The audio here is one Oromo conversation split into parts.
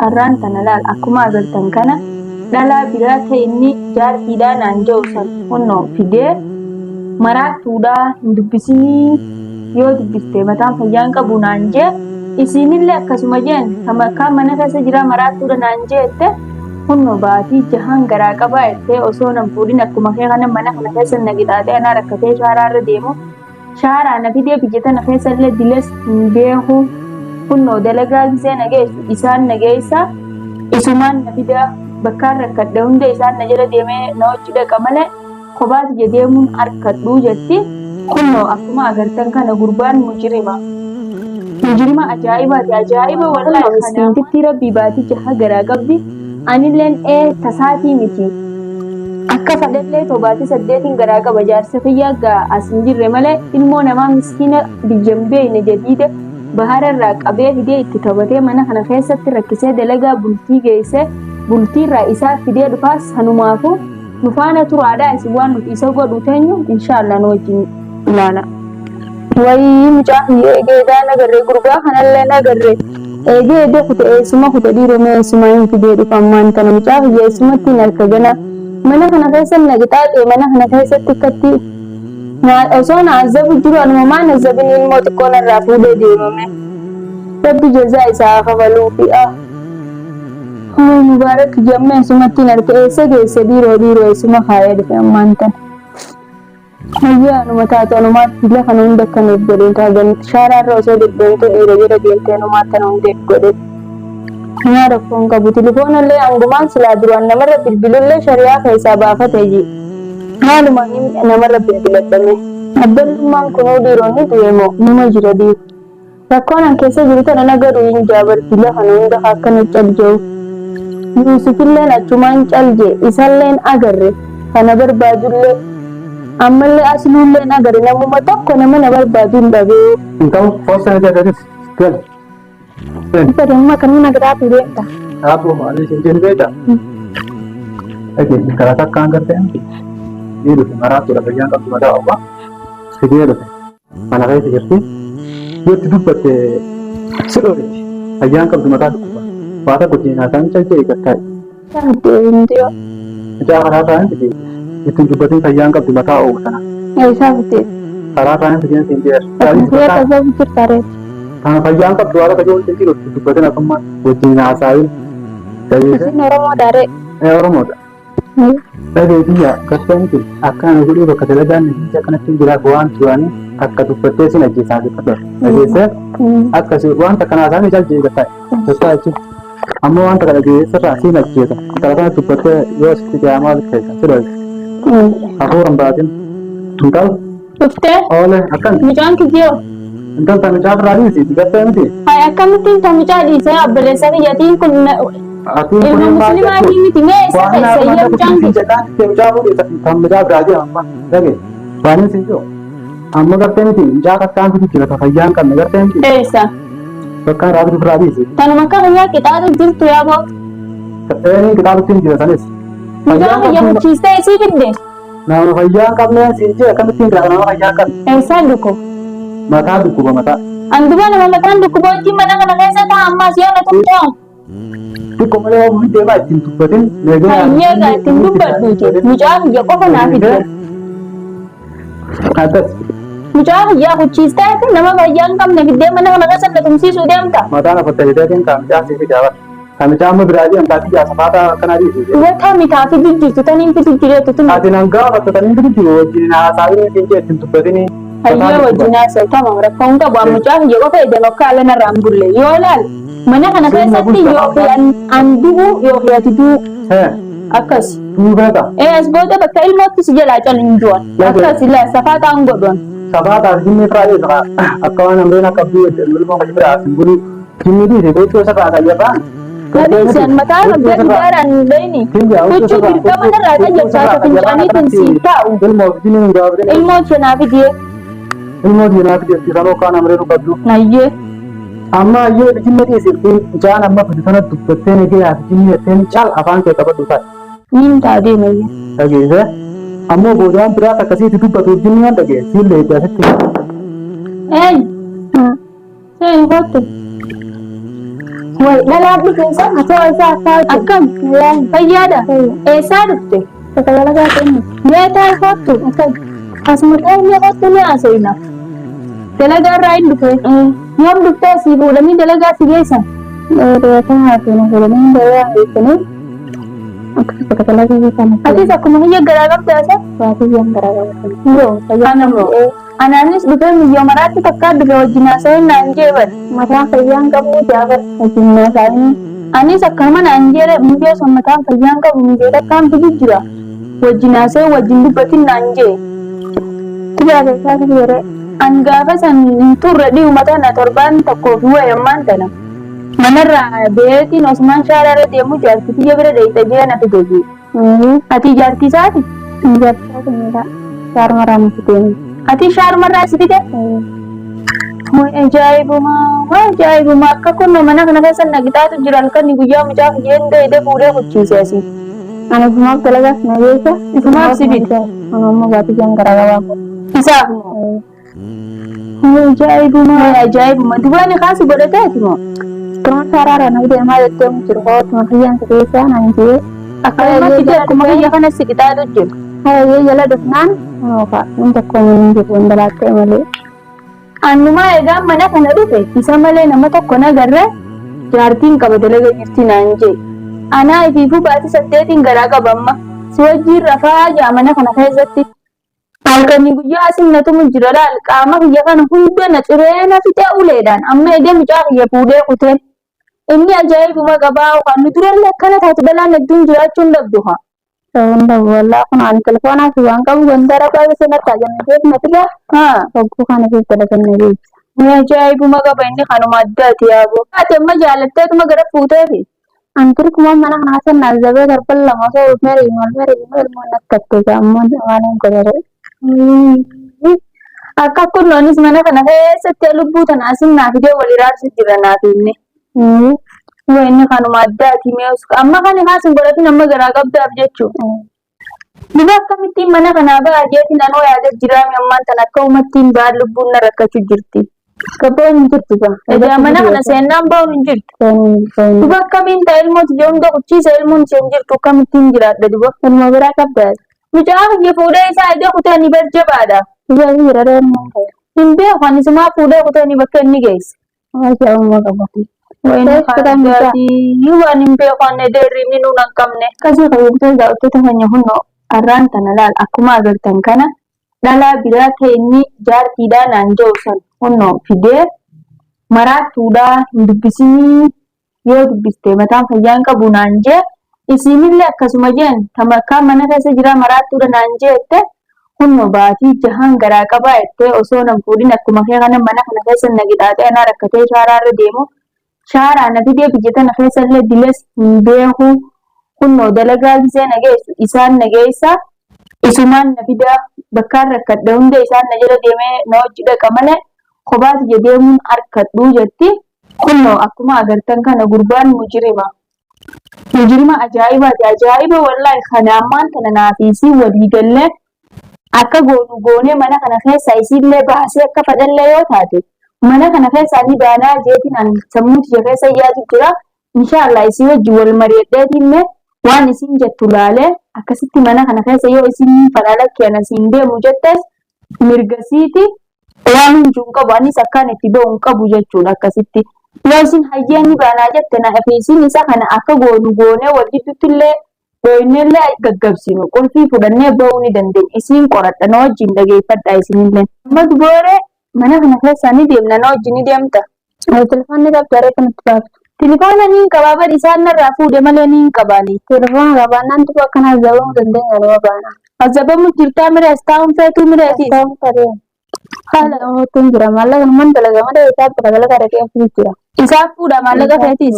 arraan tana laal akkuma agartan kana dhalaa biraa ta'e inni jaartiidhaan anja'usan hunnoo fidee maraattuudhaa hin dubbisinii yoo dubbiste mataan fayyaan qabu naan jee isinillee akkasuma jeen kan mana keessa jira maraattuudha naan jeette hunnoo baatii jahaan garaa qabaa jettee osoo nan fuudhin akkuma kee kana mana kana keessa na qixaaxee anaa rakkatee shaaraarra deemu shaaraa na fidee biyya tana keessa illee diles hin beeku hunnoo dalagaa gisee nageessu isaan nageessa isumaan na fidaa bakkaan rakkadhe hunda isaan na jala deemee na hojii dhaqa malee kophaati jedheemuun harkadhuu jetti hunnoo akkuma agartan kana gurbaan mujirima ajaa'ibaati ajaa'iba wallaahi miskiintitti rabbii baatii jaha garaa qabdi anilleen tasaatii miti akka fadhallee tobaatii 8 garaa qaba jaarsa fayyaa gaa as hin jirre malee ilmoo namaa miskiina biyyan beeyne jadiida bahararraa qabee fidee itti taphatee mana kana keessatti rakkisee dalagaa bultii geessee bultiirraa isaa fidee dhufaas hanumaafu nu faana turaadhaa isin waan nuti isa godhu teenyu inshaallah nu wajjin ilaala. Wayii mucaa eegeedhaa nagarree gurbaa kanallee nagarree eegeedee kute eessuma kute dhiiromee eessuma hin fidee dhufammaan tana mucaa eessumatti hin harka gana mana kana keessatti naqixaaxee mana kana keessatti akkatti osoo na azabu jiru anuma nazabin ilmoo xiqqoo narraa fuudhee deemame rabbi jazaa isaa kafaluu fi mubaarak jammee sumatti narka eessa geesse dhiiroo eessuma kaayee dhufe ammaan tan hayyaa anuma taatu anumaatti lafa nu hunda akkaniif godheen taagan shaaraarra osoo deddeemtu dhiira jira deemtee anumaatti ana hundeef godhen nyaa rakkoon qabu tilifoonallee hangumaan silaa duraan namarra bilbilullee shari'aa keessaa baafate jii haaluma namarra bilbiladhame abbalummaan kunuu dhiironni du'eemoo nima jira dhiiru rakkoon an keessa jiru tana nagaruu hin jaabarti lafa nu hunda akkana calje'u yuusufilleen achumaan calje isalleen agarre kana barbaadullee ammallee asluulleen agarre namuma tokko nama na barbaadu hin dhabee Então, posso ir até isso? Quer? Padahal kami nagarapi deemta. Apa malu sih jadi beda. Oke, kalau tak kangen kan? Ini tuh marah tuh lagi yang kamu ada apa? Segera tuh. Mana kayak seperti? Dia tuh pada seluruh. Lagi yang kamu ada apa? Pada kucing akan cari ikat. Dia Jangan rasa nanti. Itu juga tuh lagi yang kamu ada apa sana? sabti. Sarapan sekian sendiri. Dia kasih pikir tarik. Karena payah angkat dua orang kajian tinggi loh, itu berarti nak kemat, kucing asain, jadi Kasi normal dari. orang muda. Jadi dia kasihan itu, akan aku juga ketelangan, dia kena tinggal guan tuan, akan tu pertesi lagi sakit betul. Jadi saya, akan si guan tak kena asain jadi kata, sesuatu itu, amu guan tak lagi serasi lagi itu, kalau tu pertesi, yo seperti amal kerja, sudah. Aku orang batin, engkau, Ufte? oleh akan, Mucaan kijiyo. engkau tak mencari lagi sih, kasihan itu. Ay akkamitti mucaa dhiisee abballeessanii yatiin kun Aku ilma musliimaatii miti mee isa ta'e mucaan kun eessa? Tanuma akka fayyaa qixaatu jirtu yaaboo mucaan fayyaa muchiistee isii fidde eessaa dhuko anduba nama mataan dhukkuba wajjin mana kana keessa ta'a ammaas yoo na tumtoon hayyeegaa ittiin dubbadhuuti mucaa fayyaa qofa naa fidde mucaa fayyaa muchiistee nama fayyaa hin qabne fiddee mana kana keessa na tumsiisuu deemta wata mitaa fiduu jirtu taniin fiduu jireetu tun hayyee wajjin haasa'utama rakkoon qabu mucaa fayyaa qofa edan akka haala narraa hin bulle yoo laal mana kana keessatti yoo an du'u yoo ati du'u akkas as booda bakka ilmootti si jalaa cal hin du'an akkas ilaa safaa ta'an godhan Kadisan mataa magdaan dayni kuchu dirqama narraa tajaajilu fincaaniitiin siin taa'u ilmoo shanaa fidee hayyee amma yoo jinni dhiisifti jaan amma fudhatana dubbattee nagee yaa jinni ittiin caal afaan kee qabadhu ta'a. niin taadee mayya. Dhageesse ammoo boodaan biraas akkasitti dubbatuuf jinni waan dhageesse illee ijaasitti. Kottu. Wai dhalaa dhufeessa atoo isaa taa'u akkam fayyaadha eessaa dhufte dalagaa kennu mee taa'ifottu asuma taa'ee kottu ni haasa'ina dalagaa irraa hin dhufe yoom dhuftee asii fuudhanii dalagaa si geessan kan haasa'ina fuudhanii dalagaa geessanii akka dalagaa geessan atis akkuma hiyya garaa qabdaasa baatiyyaan garaa qabdan yoo fayyaa anaanis dhufee miyyoo maraatti takkaa dhufe wajjin haasa'in naan jeeban mataan fayyaan qabu jaabar wajjin haasa'in anis akkama naan jeere miyyoo sun mataan fayyaan qabu miyyoo takkaan fidu jira wajjin haasa'in wajjin dubbatin naan jee tijaabe isaati yeroo an gaafa san hin turre dhi'u matana torbaan tokkoo fi wayammaan tana manarraa beetiin osmaan shaaraarra deemu jaartii biyya bira dheeyita jee na fide ati jaartii isaati jaartii isaati shaarmaraa na fide ati shaarmarraa si fide ajaa'ibuma akka kunno mana kana keessa naqixaatu jira halkan guyyaa mucaa fiyyeen dheeyite fuudhee kuchiise asii ana fumaaf dalagaas na geessa fumaaf si fide ammoo baatiyyaan garaa qabaa isaaf ajaa'ibuma dubaani kaasi godhateeti moo tuma shaaraarra na fide maa jettee jiru tuma fiyyaan si keessaa naan jee akkasuma fide akkuma kiyya kana si qixaatu jiru hayyee jala dhufnaan noofa nun tokko hin jiru wandalaattee malee annumaa egaa mana kana dhufe isa malee nama tokko nagarre jaartiin qaba dalaga jirti naan jee anaa ifiifuu baatii 8 garaa qabamma si wajjiin rafaa jaa mana kana keessatti halkanii guyyaa asinnatumu jira laal qaama kiyya kana hunda na xireena fixee uleedhaan amma egaa mucaa kiyya fuudhee kuteen inni ajaa'ibuma qabaa kan nu durallee akkana taatu dhalaan hedduun jiraachuun dhabdu haa Onda wala kun an telefoon asi waan qabu gandara qabe senata jamee natira foggu kana fi telefoon nabi ajaa'ibuma qaba inni kanuma addaati yaabo ati amma jaalatteetuma gara fuuteefi antir kuma mana kana san nazabe garbal lama so meri mo nakkatte jammo waan godare akka kunnoonis mana kana keessatti lubbuu tana asin naa fidee waliraarsi jira naafinne inni kanuma addaati meeus amma kan haasin godhatin amma garaa qabdaaf jechuudha. Diba akkamittiin mana kanaa ba'a jeetiin anoo yaada jiraami ammaan tan akka uummattiin ba'an lubbuun na rakkachuu jirti. Gabboon hin jirtu ba? Egaa mana kana seennaan ba'uun hin jirtu. Diba akkamiin ta'a ilmooti jee hunda kuchiisa ilmoon isheen jirtu akkamittiin jiraadha diba? Ilmoo biraa qabdaa. Mucaa kiyya fuudhee isaa ija kutee ni barjabaadha. Ija jira deemuun ta'e. Hin beeku ani isumaa fuudhee kutee ni bakka inni geesse. Waajjira uumaa qabati. Wayne kadhaati yuwan beekan deerri minu nakamne kasi qayyimtee daawwattoota keenya hunoo arraan tana laal akkuma agartan kana dhalaa biraa ta'inni jaartiidhaan aan jawsan hunoo fidee maraatuudhaa hin dubbisii yoo dubbiste mataan fayyaan qabu naan jee isinillee akkasuma jeen tamakkaa mana keessa jira maraatuudha naan jeette hunoo baatii jahaan garaa qabaa ettee osoo nan fuudhin akkuma kee kana mana kana keessa nagidhaatee anaa rakkatee shaaraarra deemu shaara na fidee biyya na keessa illee diles beeku kunno dalagaa gisee nageessu isaan nageessa isumaan na fida bakkaan rakkadha hunda isaan na jala deemee na hojii dhaqa malee kophaati jedheemuun harkadhuu jetti kunno akkuma agartan kana gurbaan mujirima ajaa'iba wallaahi kana ammaan tana naafiisii walii gallee akka goonee mana kana keessa isiillee baasee akka fadhallee yoo taate mana kana keessa ni baanaa jeetiin an sammuuti je keessa yaadu jira inshallah isii wajji wal mari'adheetiin waan isin jettu laalee akkasitti mana kana keessa yoo isin falaalakki ana siin deemu jettes mirgasiiti waan hunjuun qabu anis akkaan itti ba'uun qabu jechuudha akkasitti yoo isin hayyeen ni baanaa jette na isin isa kana akka goonee wal jidduttillee dhoyinellee gaggabsinu qulfii fudhannee ba'uu ni dandeenya isin qoradha na wajjin dhageeffadha isinillee amma dubooree mana kana keessa ni deemna na wajjin ni deemta telefoonni dabtaree kanatti baaftu telefoona ni qabaa isaan narraa fuudhe malee ni qabaani telefoona qabaannaan tuba akkana azabamuu dandeenya nama baana azabamu jirtaa mirees taa'uun feetuu mireetis taa'uun fedee haala mootuun jira maallaqa man dalaga malee isaaf dalaga dhaqee fuudhu jira isaaf fuudha maallaqa feetis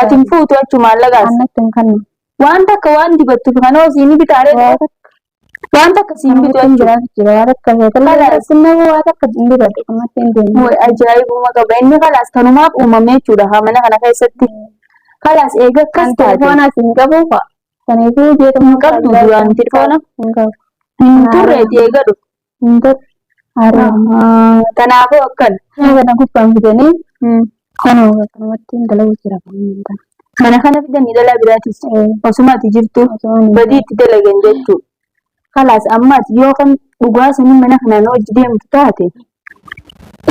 atin fuutu achu maallaqaas annattiin kannu waan takka waan dibattuuf kanoo siini bitaaree waan takka siin bitu jira waan takka feetallee sinnamu waan takka dibatu ammattiin deemu way ajaa'ibuma qaba inni kalaas kanumaaf uumamee jechuudha haa mana kana keessatti kalaas eega akkas telefoonaa siin qabu fa'a kaniifuu jeetuma qabdu duraan telefoona hin turreeti eega dhufu hin turre kanaafuu akkan kana gubbaan fidanii Kanuma bakka dalagu jira kan. Mana kana fidanii dhalaa biraatis osumaati jirtu badii itti dalagan jechuu. Kalaas ammaas yoo kan dhugaa sanii mana kanaan hojii deemtu taate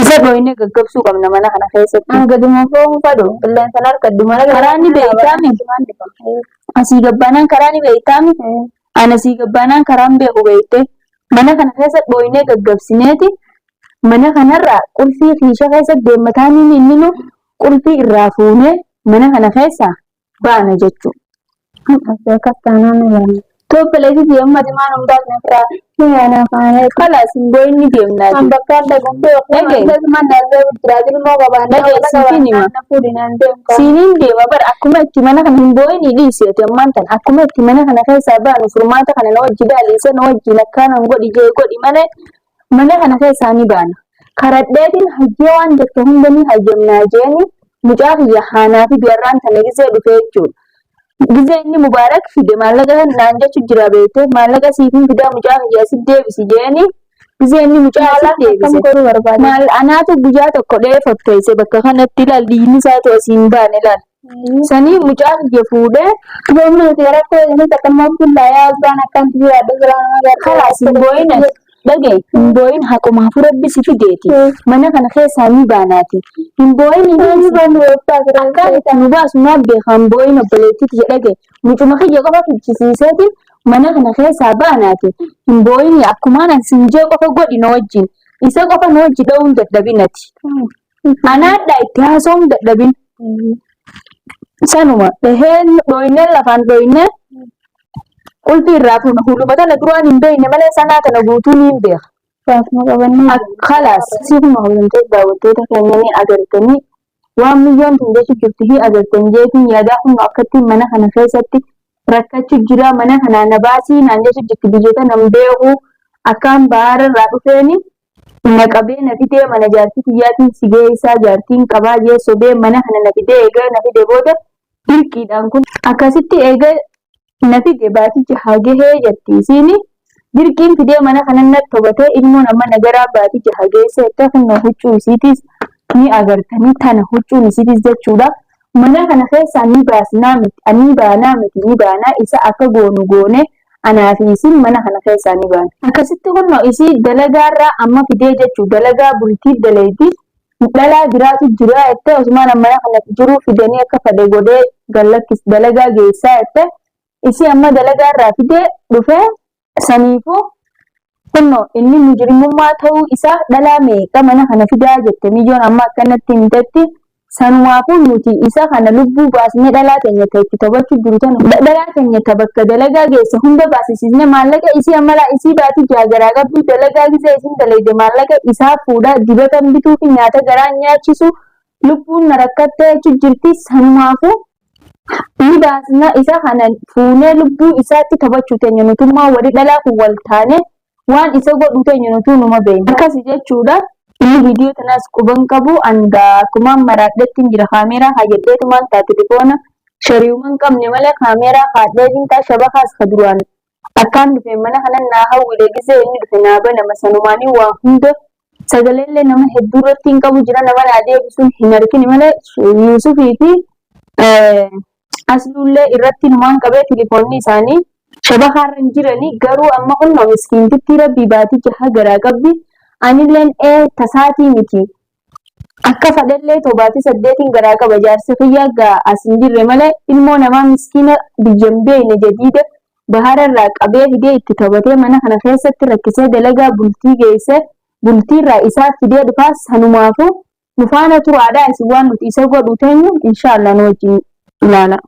isa dhoyinee gaggabsuu qabna mana kana keessatti. Gaduma foon fadhu qilleensa harkadhu mana karaa ni beektaami. Asii gabbaanaan karaa ni beektaami. Ana asii gabbaanaan karaan beeku beekte mana kana keessa dhoyinee gaggabsineeti mana kanarraa qulfii kiisha keessa deemmataan inni nu qulfii irraa fuunee mana kana keessa baana jechuudha. Akkastaanaan yaala. Tooppileetii deemma dimaan hundaas nefiraa ni yaala faana. Kalaas hindoo inni deemnaati. An bakka adda gubbee yookaan akkasumas naannoo jiraatu immoo qabaannaa. Siiniin deema bara akkuma itti mana kana hindoo inni dhiiseeti ammaan tan akkuma itti mana kana keessaa baanu furmaata kana na wajji daaliisa na wajji lakkaanan godhi jee godhi mana kana keessaa ni baana. Karadheetiin hajjee waan jette hunda ni hayyamnaa jeeni mucaa kiyya haanaa fi biyarraan tana gisee dhufee jechuudha. Gisee inni mubaarak fide maallaqa naan jechu jira beekte maallaqa siifin fidaa mucaa kiyya si deebisi jeeni gisee inni mucaa si deebise. Anaatu guyyaa tokko dheeffatteesse bakka kanatti ilaal diinni isaatu asiin baane ilaal. Sanii mucaa kiyya fuudhee kiloomina rakkoo inni takkammoo fuullaayaa abbaan akkanti jiraadha jiraanaa kalaas hin boo'ina. Dhagee hindooyin haquma furabbi si fideeti mana kana keessaa ni baanaati hindooyin ni baanu akka nu baasu na beekan hindooyin obboleettiiti jedhage mucuma kiyya qofa fichisiiseeti mana kana keessaa baanaati hindooyin akkumaan sinjee qofa godhi na wajjin isa qofa na wajji dha'uun dadhabinati anaadhaa itti haasa'uun dadhabin sanuma dhaheen dhooyineen lafaan dhooyineen qulfii irraa fuuna hulubata na duraan hin beekne malee sanaa kana guutuu ni hin beeka. Kalaas si kuma hojjantee daawwattoota keenya ni agartanii waan milyoon tun jechu jirtu hin agartan jeetiin yaadaa kun akkatti mana kana keessatti rakkachuu jira mana kanaa na baasii naan jechu jirtu biyyoota nan beeku akkaan baara irraa dhufeeni na qabee na fidee mana jaartii kiyyaatiin sigee isaa jaartiin qabaa jee sobee mana kana na fidee eegaa na fidee booda dirqiidhaan kun akkasitti eegaa na fide baaticha hagahee jettiisiini dirqiin fidee mana kanatti tobatee ilmoon amma nagaraa baaticha hageessa itti kunna huccuu isiitis ni agartanii tana huccuun isiitis jechuudha. Mana kana keessaa ni baasnaa miti ani baanaa miti ni baanaa isa akka goonu goone anaa fi isin mana kana keessaa ni baana. Akkasitti kunno isii dalagaarraa amma fidee jechuu dalagaa bultii dalayti dhalaa biraatu jira itti osuma mana kanatti jiru fidanii akka fedhe godhee gallakkis dalagaa geessaa itti isi amma dalagaa irraa fidee dhufee saniifuu kunno inni mujrimummaa ta'uu isaa dhalaa meeqa mana kana fidaa jette milyoon amma akkanatti himtetti sanumaafuu nuti isa kana lubbuu baasnee dhalaa keenya itti taphachuu jiru tana dhalaa keenya bakka dalagaa geesse hunda baasisne maallaqa isii ammalaa isii baatii jaagaraa qabdu dalagaa gisee isin dalayde maallaqa isaa fuudhaa dibatan bituu fi nyaata garaa nyaachisu lubbuun na rakkattee jirti sanumaafuu ni baasna isa kana fuunee lubbuu isaatti taphachuu teenya nutummaa wali dhalaa kun wal taane waan isa godhu teenya nutuu numa beekna. Akkasi jechuudha. Inni viidiyoo tanaas quban qabu angaa akkuma maraadheetti jira kaameeraa hayyaddeetumaan ta'a telefoona shariiwwan qabne malee kaameeraa haadheetiin ta'a shabakaas ka duraan akkaan dhufe mana kanan naa hawwilee gisee inni dhufe naa banama sanumaanii waa hunda sagaleellee nama hedduu irratti hin qabu jira nama naa deebisuun hin argine malee Yuusufii fi Asluullee irratti numaan qabee telefoonni isaanii shabakaarra hin jiranii garuu amma kunno miskiintitti rabbii baaticha hagaraa qabdi anilleen tasaatii miti akka fadhallee tobaati 8 garaa qaba jaarsa fayyaa gaa as hin jirre malee ilmoo namaa miskiina biyyan beeyne jadiida bahararraa qabee fidee itti taphatee mana kana keessatti rakkisee dalagaa bultii geesse bultiirraa isaa fidee dhufaas sanumaafuu nufaana turaadhaa isin waan nuti isa godhu teenyu inshaallah nu wajjin ilaala.